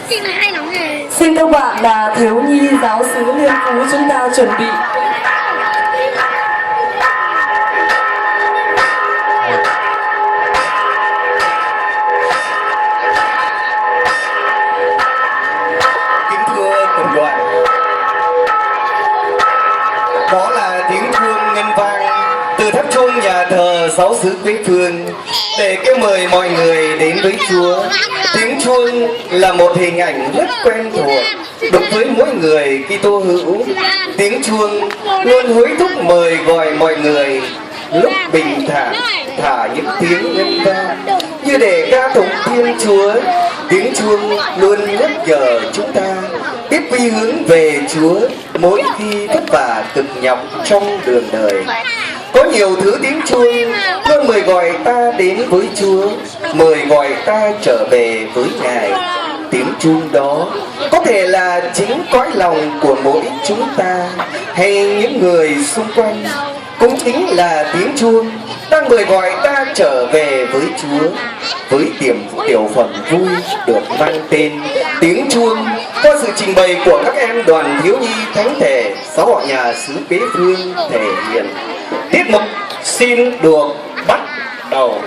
Xin các bạn là thiếu nhi giáo xứ Liên Phú chúng ta chuẩn bị. Kính thưa cùng đoàn, đó là tiếng chuông ngân vang từ tháp chuông nhà thờ Sáu Xứ Quế Phương để kêu mời mọi người đến với Chúa. Tiếng chuông là một hình ảnh rất quen thuộc đối với mỗi người Kitô hữu. Tiếng chuông luôn hối thúc mời gọi mọi người lúc bình thản thả những tiếng ngân vang như để ca tụng Thiên Chúa. Tiếng chuông luôn nhắc nhở chúng ta biết quy hướng về Chúa mỗi khi vất vả cực nhọc trong đường đời. Có nhiều thứ tiếng chuông luôn mời gọi ta đến với Chúa, mời gọi ta trở về với Ngài. Tiếng chuông đó có thể là chính cõi lòng của mỗi chúng ta hay những người xung quanh, cũng chính là tiếng chuông đang mời gọi ta trở về với Chúa. Với tiểu phẩm vui được mang tên Tiếng Chuông qua sự trình bày của các em đoàn thiếu nhi thánh thể Giáo họ nhà xứ Quế Phương thể hiện, tiết mục xin được bắt đầu.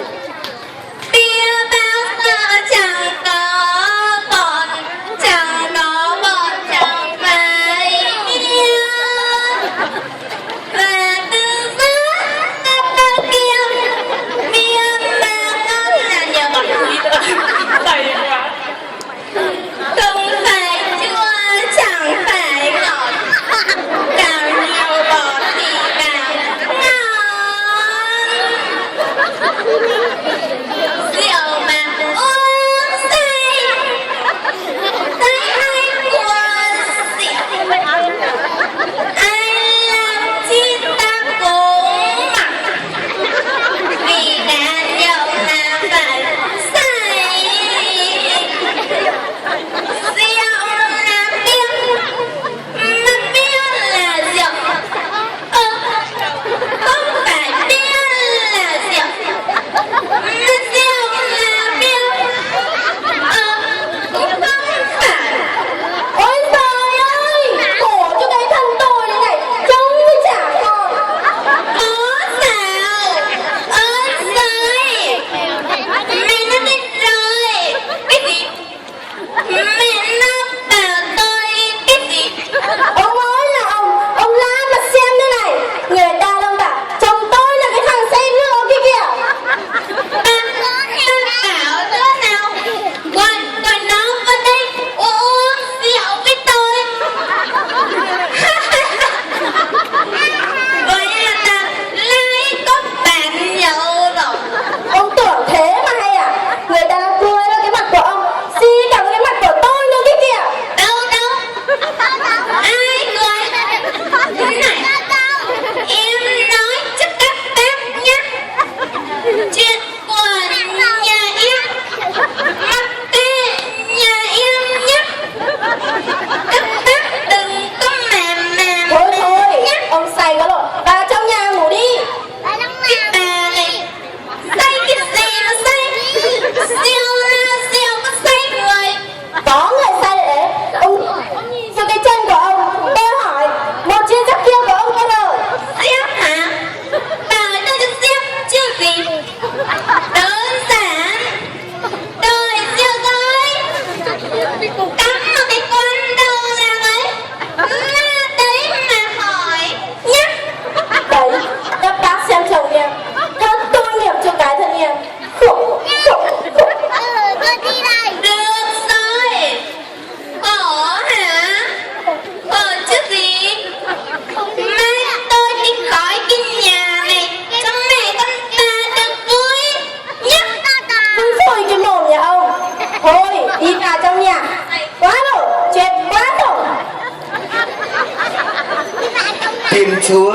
Thiên Chúa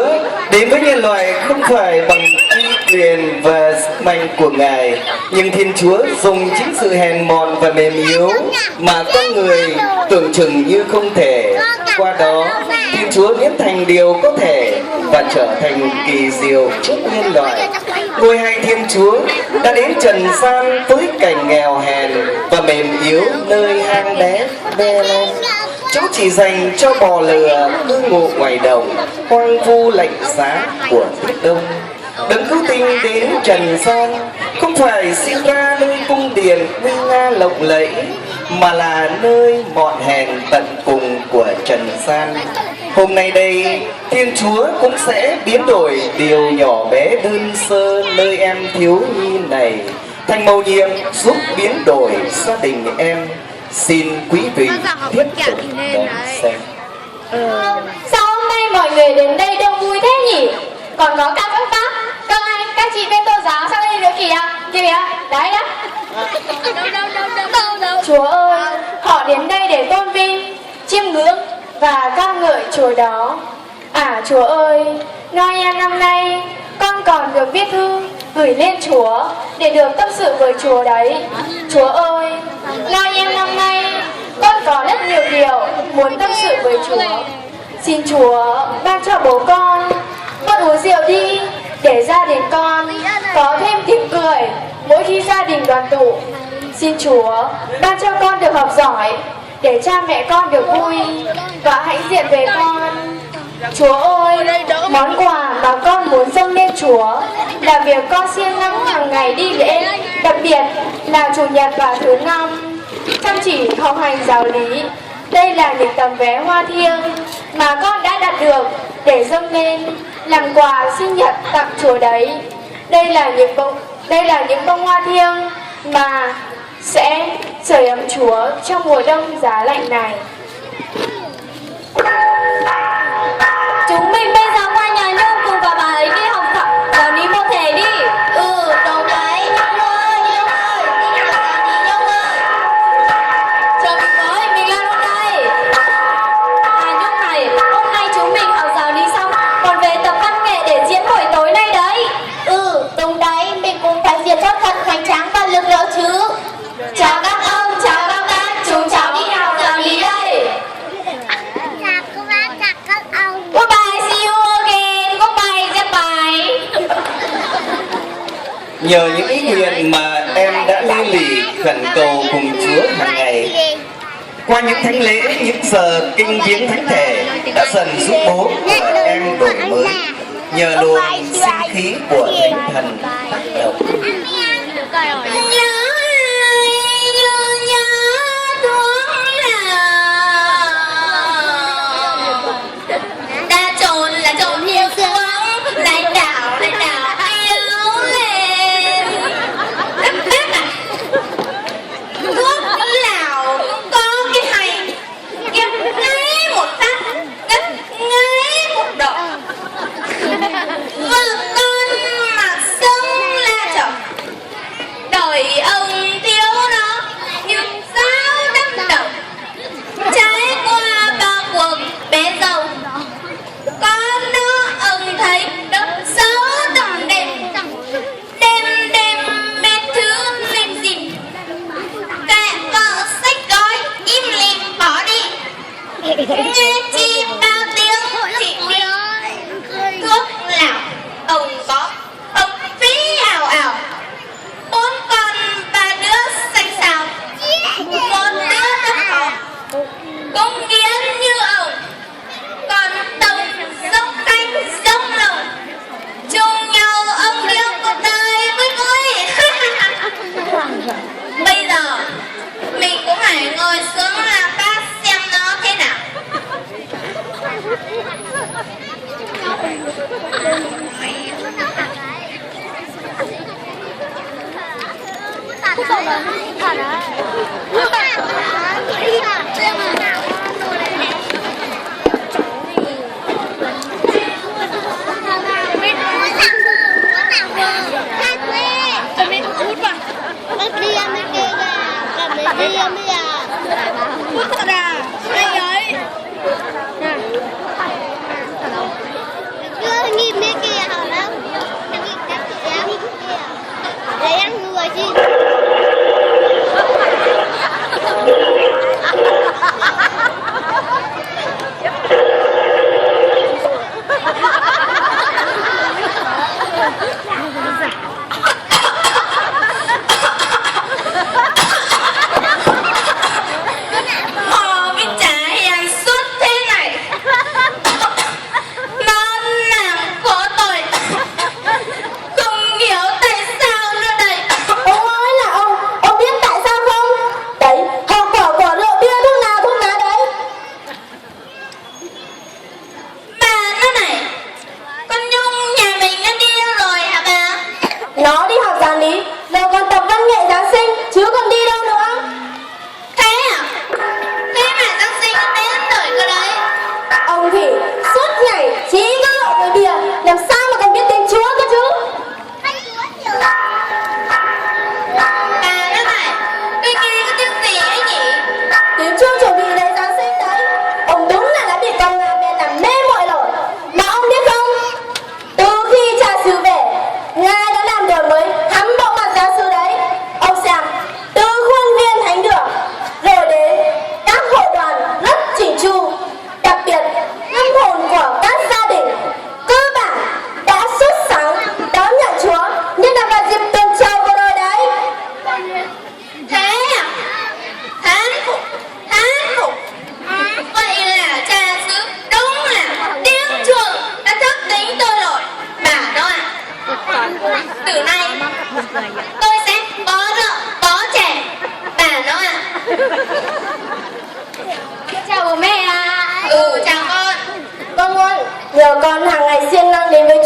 đến với nhân loại không phải bằng uy quyền và sức mạnh của Ngài, nhưng Thiên Chúa dùng chính sự hèn mọn và mềm yếu mà con người tưởng chừng như không thể. Qua đó, Thiên Chúa biến thành điều có thể và trở thành kỳ diệu trước nhân loại. Tôi hay Thiên Chúa đã đến trần gian với cảnh nghèo hèn và mềm yếu nơi hang đé be lên. Chỗ chỉ dành cho bò lừa cư ngụ ngoài đồng, hoang vu lạnh giá của tuyết đông. Đấng cứu tinh đến trần gian không phải sinh ra nơi cung điện nguy nga lộng lẫy, mà là nơi mọn hèn tận cùng của trần gian. Hôm nay đây, Thiên Chúa cũng sẽ biến đổi điều nhỏ bé đơn sơ nơi em thiếu nhi này thành mầu nhiệm giúp biến đổi gia đình em. Xin quý vị tiếp tục đón xem. Sao hôm nay mọi người đến đây đông vui thế nhỉ? Còn có cả các bác, các anh, các chị bên tôn giáo sang đây nữa kìa. Kìa, đấy đó. Chúa ơi, họ đến đây để tôn vinh, chiêm ngưỡng và ca ngợi Chúa đó. À Chúa ơi, Noel năm nay con còn được viết thư gửi lên Chúa để được tâm sự với Chúa đấy. Chúa ơi, Noel năm nay con có rất nhiều điều muốn tâm sự với Chúa. Xin Chúa ban cho bố con uống rượu đi để gia đình con có thêm tiếng cười mỗi khi gia đình đoàn tụ. Xin Chúa ban cho con được học giỏi để cha mẹ con được vui và hãnh diện về con. Chúa ơi, món quà mà con muốn dâng lên Chúa là việc con siêng năng hàng ngày đi lễ, đặc biệt là Chủ nhật và thứ Năm, chăm chỉ học hành giáo lý. Đây là những tấm vé hoa thiêng mà con đã đặt được để dâng lên làm quà sinh nhật tặng Chúa đấy. Đây là những bông hoa thiêng mà sẽ sưởi ấm Chúa trong mùa đông giá lạnh này. Chúng mình bây giờ qua nhà Nhung cùng bà ấy đi học và đi mua thẻ đi. Đúng đấy, Nhung ơi, Nhung ơi, Nhung ơi. Chờ mình với, mình ra lúc đây. Nhung này, hôm nay chúng mình học giáo lý xong còn về tập văn nghệ để diễn buổi tối nay đấy. Đúng đấy, mình cũng phải diễn cho thật hoành tráng và lực lượng chứ. Chào các ông, chào các bác, chúng cháu đi học giáo lý đây. Goodbye, see you again. Goodbye, goodbye. Nhờ những ý nguyện mà em đã li lì khẩn cầu cùng Chúa hàng ngày, qua những thánh lễ, những giờ kinh viếng thánh thể đã dần giúp bố của em đổi mới. Nhờ luồng sinh khí của Thánh Thần tác động. Nghe chi bao tiếng chị thuốc lão ông có ông phí ảo ảo, 4 con 3 đứa xanh xao, 1 đứa rất khó cũng nghiến như ông, còn đồng giống canh giống lồng, chung nhau ông yêu cuộc đời vui vui. Bây giờ mình cũng phải ngồi xuống làm bác xem nó thế nào.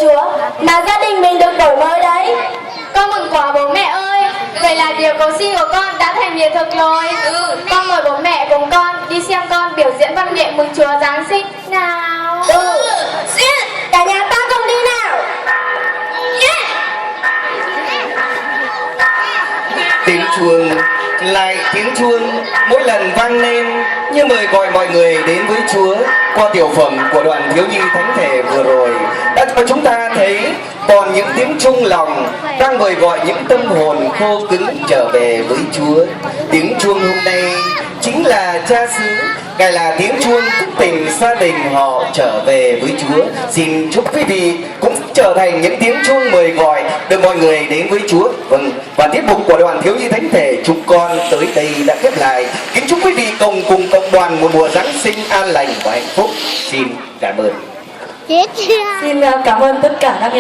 Chúa mà gia đình mình được đổi mới đấy. Con mừng quá bố mẹ ơi. Vậy là điều cầu xin của con đã thành hiện thực rồi. Con mời bố mẹ cùng con đi xem con biểu diễn văn nghệ mừng Chúa Giáng sinh nào. Cả nhà ta cùng đi nào. Tiếng chuông lại tiếng chuông mỗi lần vang lên như mời gọi mọi người đến với Chúa. Qua tiểu phẩm của đoàn thiếu nhi thánh thể vừa rồi đã cho chúng ta thấy còn những tiếng chuông lòng đang mời gọi những tâm hồn khô cứng trở về với Chúa. Tiếng chuông hôm nay chính là cha xứ, Ngài là tiếng chuông thức tỉnh gia đình họ trở về với Chúa. Xin chúc quý vị cũng trở thành những tiếng chuông mời gọi được mọi người đến với Chúa. Vâng, và tiết mục của đoàn thiếu nhi thánh thể chúng con tới đây đã khép lại. Kính chúc quý vị cùng cộng đoàn một mùa Giáng sinh an lành và hạnh phúc. Xin cảm ơn. Xin cảm ơn tất cả các em.